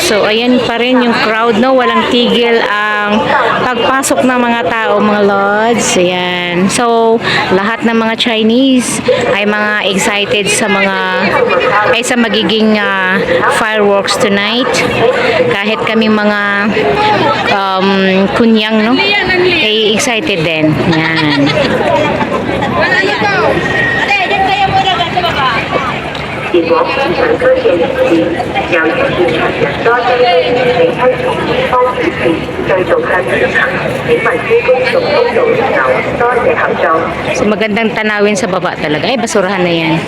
So, ayan pa rin yung crowd, no? Walang tigil ang pagpasok ng mga tao, mga lods. Ayan. So, lahat ng mga Chinese ay mga excited sa magiging fireworks tonight. Kahit kami mga kunyang, no? Ay excited din. Yan. 結果，市場居嘅人士由於現場人多擠迫，並推從前方直線繼續向前行，請勿於公眾通道停留。多謝合作。 So, magandang tanawin sa baba talaga. Ay, basurahan na yan.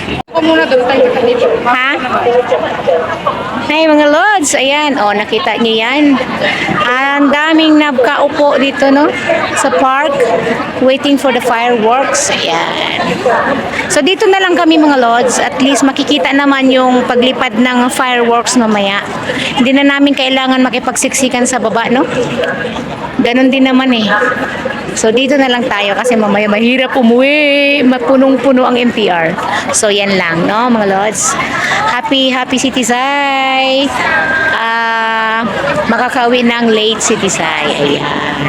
Ha? Ay, mga lods. Ayan. O, nakita niyo yan. Ang daming nakaupo dito, no? Sa park. Waiting for the fireworks. Ayan. So, dito na lang kami, mga lods. At least makikita naman yung paglipad ng fireworks mamaya. Hindi na namin kailangan makipagsiksikan sa baba, no? Ganon din naman eh. So, dito na lang tayo kasi mamaya mahirap umuwi. Mapunong-puno ang MTR. So, yan lang, no, mga lods. Happy City Sai. Makakauwi ng late City Sai. Ayan.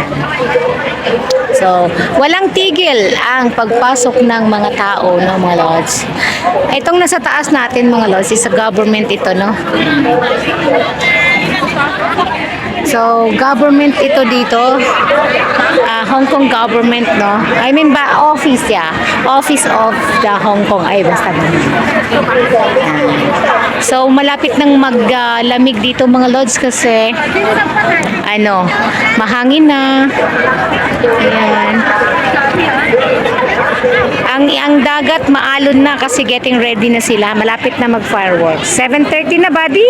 So, walang tigil ang pagpasok ng mga tao, no, mga lods. Itong nasa taas natin, mga lods, is sa government ito, no. So, government ito dito. Hong Kong government, no? I mean, office, yeah. Office of the Hong Kong. Ay, basta na. So, malapit nang maglamig dito, mga lods, kasi mahangin na. Ayan. Ang dagat maalon na kasi getting ready na sila. Malapit na mag-fireworks. 7:30 na, buddy.